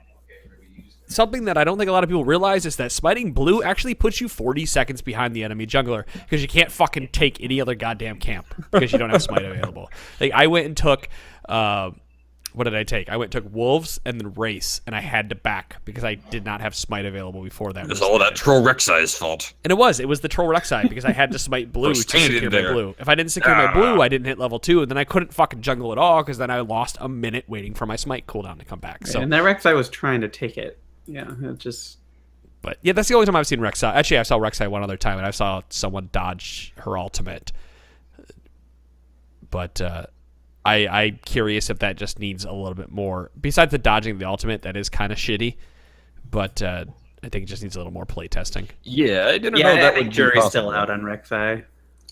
something that I don't think a lot of people realize is that smiting blue actually puts you 40 seconds behind the enemy jungler because you can't fucking take any other goddamn camp because you don't have smite available. Like I went and took. What did I take? I went and took Wolves and then Race, and I had to back because I did not have Smite available before that. It's all that troll Rek'Sai's fault. And it was the troll Rek'Sai because I had to smite blue to secure my blue. If I didn't secure my blue, I didn't hit level 2, and then I couldn't fucking jungle at all because then I lost a minute waiting for my smite cooldown to come back. So, And that Rek'Sai was trying to take it. Yeah, it just... But yeah, that's the only time I've seen Rek'Sai. Actually, I saw Rek'Sai one other time, and I saw someone dodge her ultimate. But I'm curious if that just needs a little bit more. Besides the dodging the ultimate, that is kind of shitty. But I think it just needs a little more play testing. Yeah, I didn't know Yeah, that I think would be jury's possible. still out on Rek'Sai.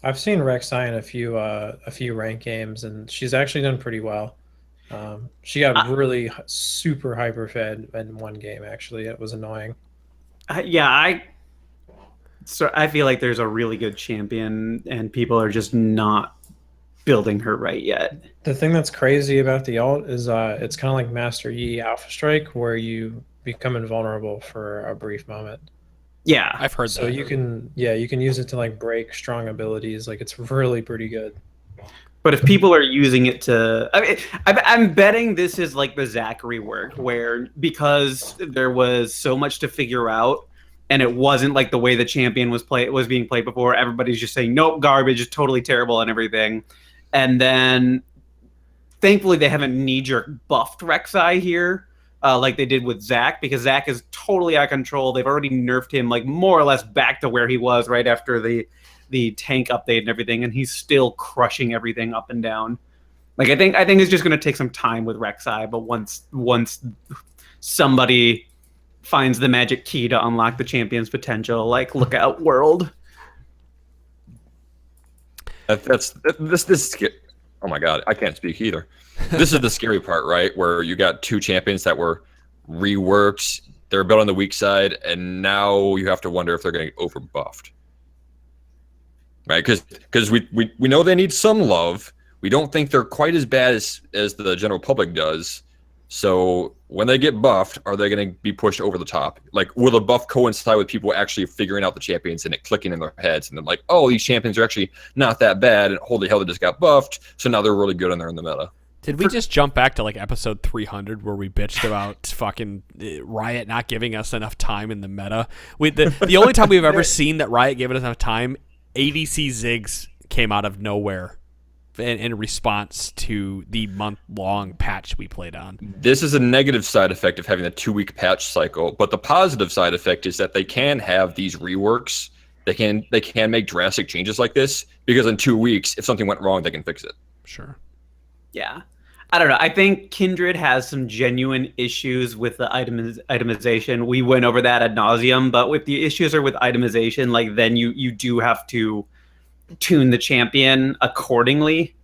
I've seen Rek'Sai in a few rank games, and she's actually done pretty well. She got really super hyper fed in one game. Actually, it was annoying. I feel like there's a really good champion, and people are just not building her right yet. The thing that's crazy about the ult is it's kind of like Master Yi Alpha Strike, where you become invulnerable for a brief moment. Yeah, I've heard So that. you can use it to like break strong abilities. Like it's really pretty good. but if people are using it to, I'm betting this is like the Zachary work, where because there was so much to figure out, and it wasn't like the way the champion was being played before. Everybody's just saying nope, garbage, is totally terrible, and everything. And then, thankfully, they haven't knee-jerk buffed Rek'Sai here, like they did with Zach, because Zach is totally out of control. They've already nerfed him, like more or less back to where he was right after the tank update and everything, and he's still crushing everything up and down. Like I think it's just going to take some time with Rek'Sai, but once somebody finds the magic key to unlock the champion's potential, like look out, world. This. Oh my god, I can't speak either. This is the scary part, right? Where you got two champions that were reworked. They're built on the weak side, and now you have to wonder if they're getting overbuffed, right? Because we know they need some love. We don't think they're quite as bad as the general public does. So when they get buffed, are they going to be pushed over the top? Like, will the buff coincide with people actually figuring out the champions and it clicking in their heads? And then like, oh, these champions are actually not that bad. And holy hell, they just got buffed. So now they're really good and they're in the meta. Did we just jump back to like episode 300 where we bitched about fucking Riot not giving us enough time in the meta? The only time we've ever seen that Riot gave us enough time ADC Ziggs came out of nowhere in response to the month-long patch we played on. This is a negative side effect of having a 2-week patch cycle, but the positive side effect is that they can have these reworks. They can make drastic changes like this because in 2 weeks, if something went wrong, they can fix it. Sure. Yeah. I don't know. I think Kindred has some genuine issues with the itemization. We went over that ad nauseum, but if the issues are with itemization, like then you do have to tune the champion accordingly.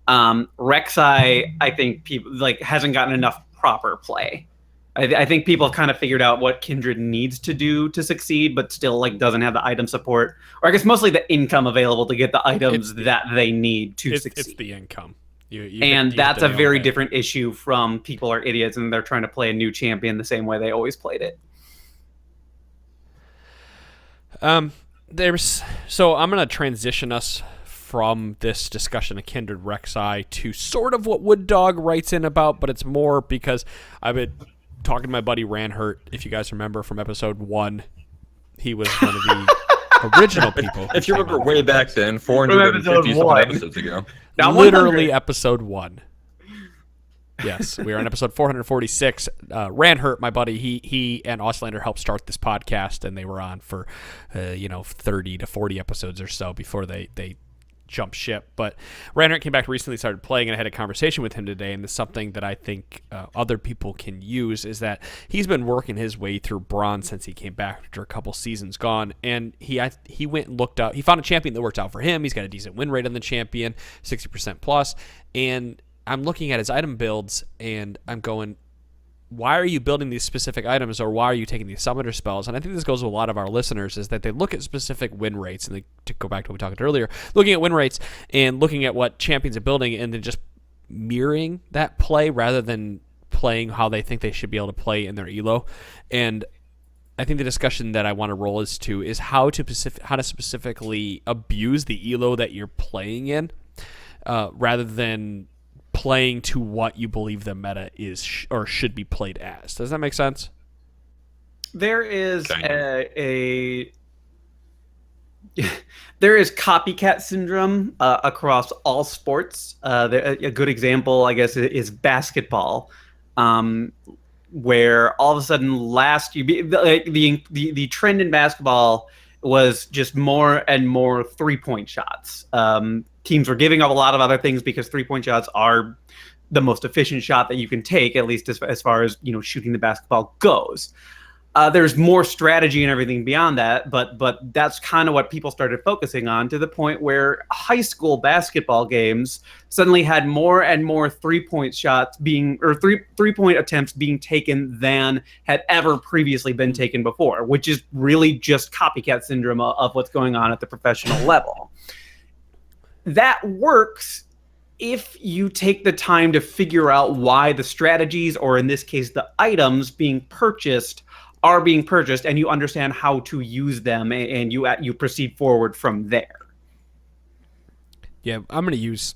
Rek'Sai, I think people like hasn't gotten enough proper play. I think people kind of figured out what Kindred needs to do to succeed, but still like doesn't have the item support, or I guess mostly the income available to get the items that they need to succeed. It's the income. That's a very different issue from people are idiots and they're trying to play a new champion the same way they always played it. So I'm going to transition us from this discussion of Kindred Rek'Sai to sort of what Wood Dog writes in about, but it's more because I've been talking to my buddy Ranhurt, if you guys remember from episode 1. He was one of the original people. If you remember way back then, 450 something episodes ago. Now, literally episode 1. Yes, we are on episode 446. Ranhurt, my buddy, he and Auslander helped start this podcast, and they were on for 30 to 40 episodes or so before they jumped ship. But Ranhurt came back recently, started playing, and I had a conversation with him today, and it's something that I think other people can use is that he's been working his way through bronze since he came back after a couple seasons gone, and he went and looked up. He found a champion that worked out for him. He's got a decent win rate on the champion, 60% plus, and I'm looking at his item builds, and I'm going, why are you building these specific items, or why are you taking these summoner spells? And I think this goes with a lot of our listeners, is that they look at specific win rates, and to go back to what we talked about earlier, looking at win rates and looking at what champions are building, and then just mirroring that play rather than playing how they think they should be able to play in their elo. And I think the discussion that I want to roll is how to specifically abuse the elo that you're playing in, rather than playing to what you believe the meta is or should be played as. Does that make sense? There is there is copycat syndrome across all sports. A good example, I guess, is basketball, where all of a sudden last year, the trend in basketball was just more and more 3-point shots. Teams were giving up a lot of other things because 3-point shots are the most efficient shot that you can take, at least as far as shooting the basketball goes. There's more strategy and everything beyond that, but that's kind of what people started focusing on, to the point where high school basketball games suddenly had more and more 3-point shots three-point attempts being taken than had ever previously been taken before, which is really just copycat syndrome of what's going on at the professional level. That works if you take the time to figure out why the strategies, or in this case, the items being purchased, are being purchased, and you understand how to use them, and you proceed forward from there. Yeah, I'm going to use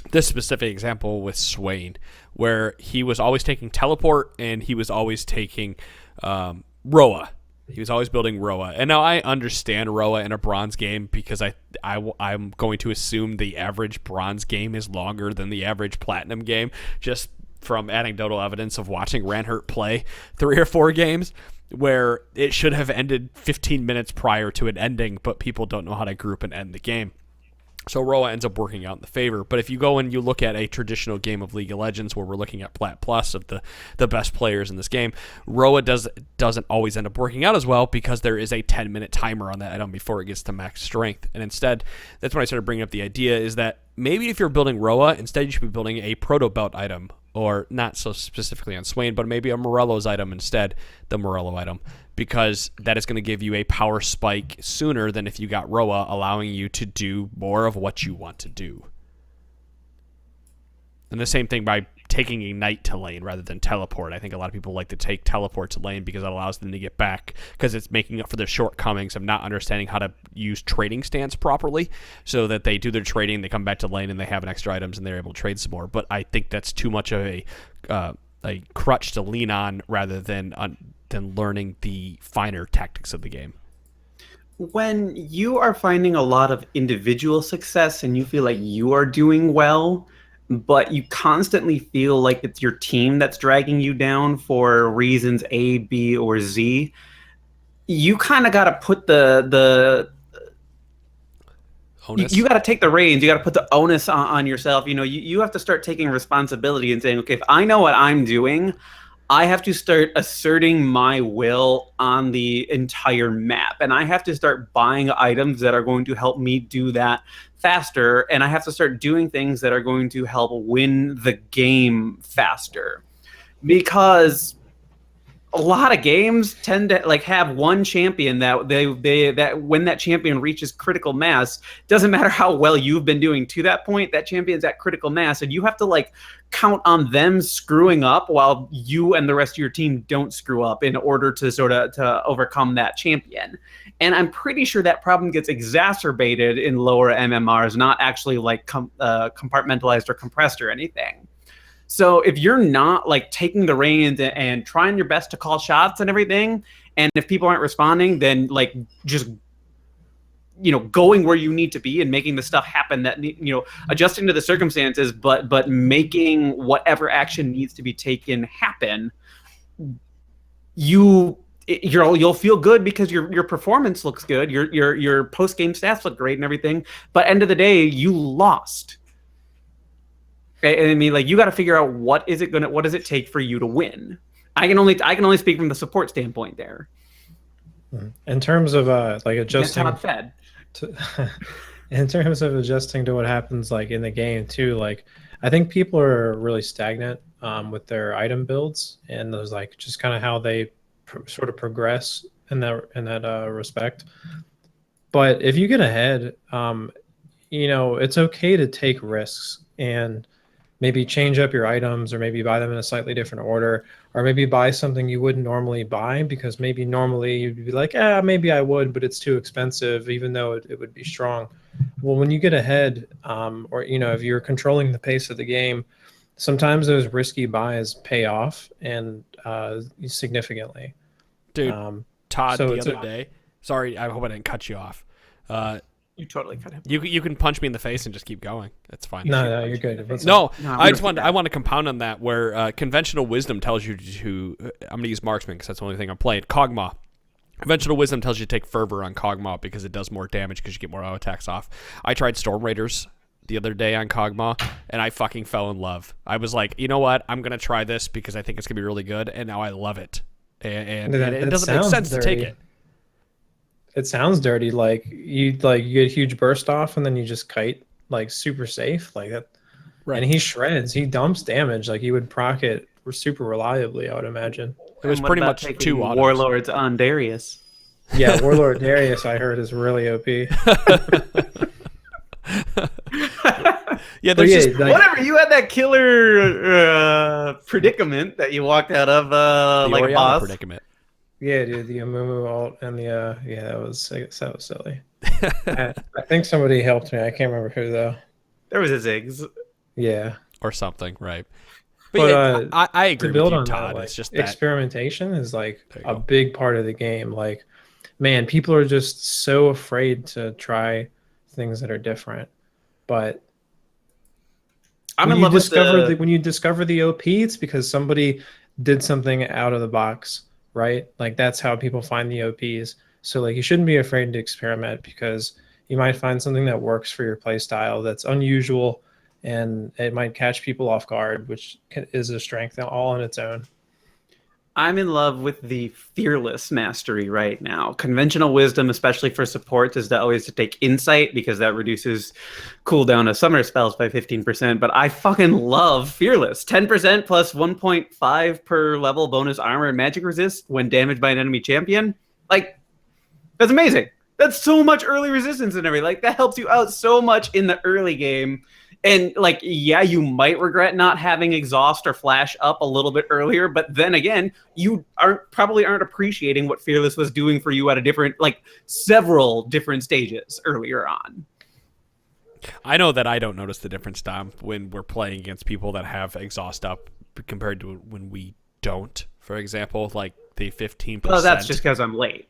this specific example with Swain, where he was always taking teleport, and he was always taking Roa. He was always building Roa. And now I understand Roa in a bronze game, because I'm going to assume the average bronze game is longer than the average platinum game, just from anecdotal evidence of watching Ranhurt play 3 or 4 games where it should have ended 15 minutes prior to it ending, but people don't know how to group and end the game. So Roa ends up working out in the favor. But if you go and you look at a traditional game of League of Legends, where we're looking at Plat Plus of the best players in this game, Roa doesn't always end up working out as well, because there is a 10-minute timer on that item before it gets to max strength. And instead, that's when I started bringing up the idea, is that maybe if you're building Roa, instead you should be building a proto belt item, or not so specifically on Swain, but maybe a Morello's item instead, the Morello item, because that is going to give you a power spike sooner than if you got Roa, allowing you to do more of what you want to do. And the same thing by taking Ignite to lane rather than teleport. I think a lot of people like to take teleport to lane because it allows them to get back, because it's making up for their shortcomings of not understanding how to use trading stance properly, so that they do their trading, they come back to lane, and they have an extra items, and they're able to trade some more. But I think that's too much of a crutch to lean on, rather than learning the finer tactics of the game. When you are finding a lot of individual success and you feel like you are doing well, but you constantly feel like it's your team that's dragging you down for reasons A, B, or Z, you kind of got to put the Onus. you got to take the reins. You got to put the onus on yourself. You have to start taking responsibility and saying, okay, if I know what I'm doing, I have to start asserting my will on the entire map. And I have to start buying items that are going to help me do that faster. And I have to start doing things that are going to help win the game faster. Because a lot of games tend to like have one champion that that when that champion reaches critical mass, doesn't matter how well you've been doing to that point, that champion's at critical mass, and you have to like count on them screwing up while you and the rest of your team don't screw up in order to sort of to overcome that champion. And I'm pretty sure that problem gets exacerbated in lower MMRs, not actually like compartmentalized or compressed or anything. So if you're not like taking the reins and trying your best to call shots and everything, and if people aren't responding, then like just going where you need to be and making the stuff happen that adjusting to the circumstances, but making whatever action needs to be taken happen. You'll feel good because your performance looks good, your post game stats look great and everything. But end of the day, you lost. I mean, like, you got to figure out what does it take for you to win. I can only speak from the support standpoint there. In terms of like adjusting fed. In terms of adjusting to what happens like in the game too, like I think people are really stagnant with their item builds, and those like just kind of how they sort of progress in that respect. But if you get ahead, it's okay to take risks and maybe change up your items, or maybe buy them in a slightly different order, or maybe buy something you wouldn't normally buy because maybe normally you'd be like, maybe I would, but it's too expensive, even though it would be strong. Well, when you get ahead, or if you're controlling the pace of the game, sometimes those risky buys pay off and significantly. Dude, Todd, so the other day. Sorry, I hope I didn't cut you off. You totally cut him. You can punch me in the face and just keep going. That's fine. No, you're good. I want to compound on that where conventional wisdom tells you to. I'm going to use marksman because that's the only thing I'm playing. Kog'Maw. Conventional wisdom tells you to take fervor on Kog'Maw because it does more damage because you get more auto attacks off. I tried Storm Raiders the other day on Kog'Maw and I fucking fell in love. I was like, you know what? I'm going to try this because I think it's going to be really good, and now I love it. And it doesn't make sense to take it. It sounds dirty. Like you get a huge burst off and then you just kite like super safe like that. Right. And he shreds. He dumps damage. Like he would proc it super reliably, I would imagine. It was pretty much 2 autos. Warlords on Darius. Yeah, Warlord Darius I heard is really OP. Yeah, there's whatever. You had that killer predicament that you walked out of like a boss. Predicament. Yeah, dude, the Amumu ult and the that was silly. I think somebody helped me. I can't remember who though. There was a Ziggs. Yeah. Or something, right? But yeah, I agree to build with you, on Todd. that, like, it's just that experimentation is like a big part of the game. Like, man, people are just so afraid to try things that are different. But when you discover the OP, it's because somebody did something out of the box. Right? Like that's how people find the OPs. So like you shouldn't be afraid to experiment because you might find something that works for your play style that's unusual, and it might catch people off guard, which is a strength all on its own. I'm in love with the fearless mastery right now. Conventional wisdom, especially for support, is always to take insight because that reduces cooldown of summer spells by 15%. But I fucking love fearless. 10% plus 1.5 per level bonus armor and magic resist when damaged by an enemy champion. Like, that's amazing. That's so much early resistance and everything. Like, that helps you out so much in the early game. And like, yeah, you might regret not having exhaust or flash up a little bit earlier, but then again, you probably aren't appreciating what Fearless was doing for you at several different stages earlier on. I know that I don't notice the difference, Dom, when we're playing against people that have exhaust up compared to when we don't. For example, like the 15%. Well, that's just because I'm late.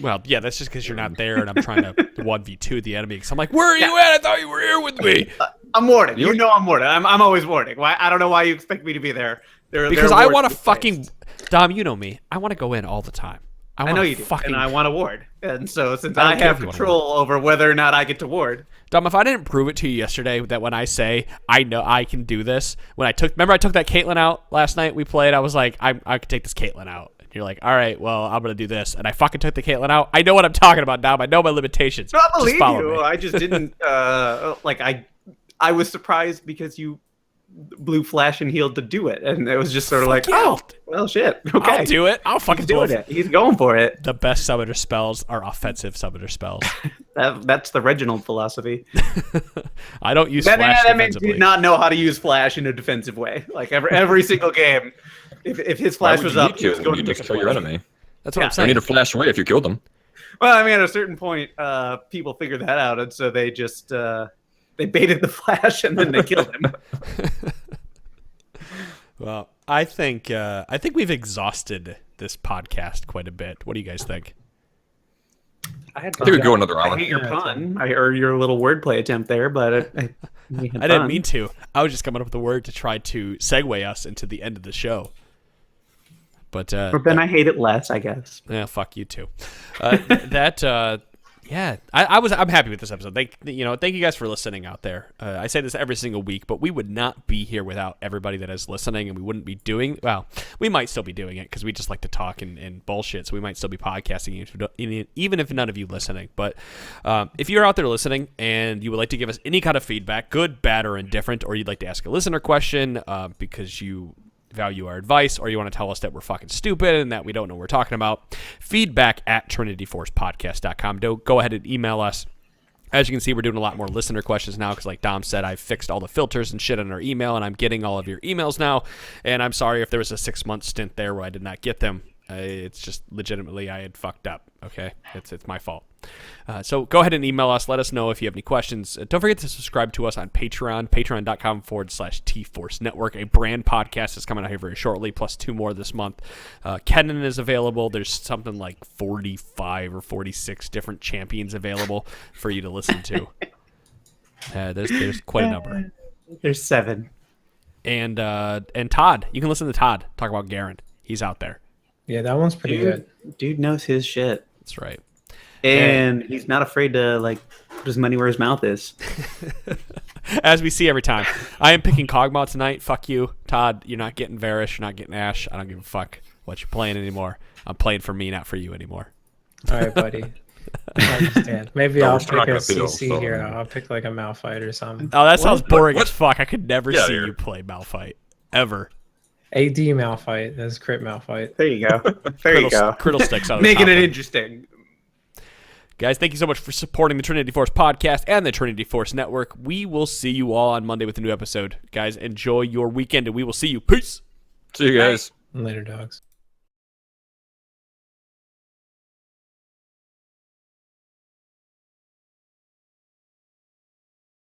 Well, yeah, that's just because you're not there, and I'm trying to 1v2 the enemy. Because I'm like, where are you at? I thought you were here with me. I'm warding. You know I'm warding. I'm always warding. Why? I don't know why you expect me to be there. Because I want to fucking... Dom, you know me. I want to go in all the time. I know you do, and I want to ward. And so since I I have control over whether or not I get to ward... Dom, if I didn't prove it to you yesterday that when I say I know I can do this, remember I took that Caitlyn out last night we played, I was like, I could take this Caitlyn out. You're like, all right, well, I'm going to do this. And I fucking took the Caitlyn out. I know what I'm talking about, Dom. I know my limitations. No, I believe you. Me. I just didn't, I was surprised because you blew flash and healed to do it. And it was just sort of like, oh, well, shit. Okay. I'll do it. I'll fucking do it. He's going for it. The best summoner spells are offensive summoner spells. That's the Reginald philosophy. I don't use flash defensively. That did not know how to use flash in a defensive way. Like every single game. If his flash was up, he was going to just kill your enemy. That's what I'm saying. You need to flash away if you killed them. Well, I mean, at a certain point, people figured that out, and so they just they baited the flash and then they killed him. Well, I think we've exhausted this podcast quite a bit. What do you guys think? I think we go another hour. I hate your pun, or your little wordplay attempt there, but I didn't mean to. I was just coming up with a word to try to segue us into the end of the show. But then I hate it less, I guess. Yeah, fuck you too. I'm happy with this episode. Thank you guys for listening out there. I say this every single week, but we would not be here without everybody that is listening, and we wouldn't be doing we might still be doing it because we just like to talk and bullshit. So we might still be podcasting even if none of you listening. But if you're out there listening and you would like to give us any kind of feedback, good, bad, or indifferent, or you'd like to ask a listener question because you value our advice, or you want to tell us that we're fucking stupid and that we don't know what we're talking about, feedback at trinityforcepodcast.com. Go ahead and email us. As you can see, we're doing a lot more listener questions now because, like Dom said, I've fixed all the filters and shit on our email, and I'm getting all of your emails now. And I'm sorry if there was a 6-month stint there where I did not get them. It's just legitimately I had fucked up. Okay, it's my fault. So go ahead and email us. Let us know if you have any questions. Don't forget to subscribe to us on Patreon, patreon.com/TForce Network. A brand podcast is coming out here very shortly, plus 2 more this month. Kennen is available. There's something like 45 or 46 different champions available for you to listen to. There's quite a number. There's 7. And Todd. You can listen to Todd talk about Garen. He's out there. Yeah, that one's pretty good. Dude knows his shit. That's right. And he's not afraid to put his money where his mouth is. As we see every time. I am picking Kog'Maw tonight. Fuck you, Todd. You're not getting Varys. You're not getting Ashe. I don't give a fuck what you're playing anymore. I'm playing for me, not for you anymore. All right, buddy. I understand. Maybe I'll pick a CC here. I'll pick like a Malphite or something. Oh, that sounds boring as fuck. I could never see you play Malphite. Ever. AD Malphite. That's crit Malphite. There you go. You go. Criddle sticks on Making it interesting. Guys, thank you so much for supporting the Trinity Force podcast and the Trinity Force Network. We will see you all on Monday with a new episode. Guys, enjoy your weekend, and we will see you. Peace. See you guys. Later, dogs.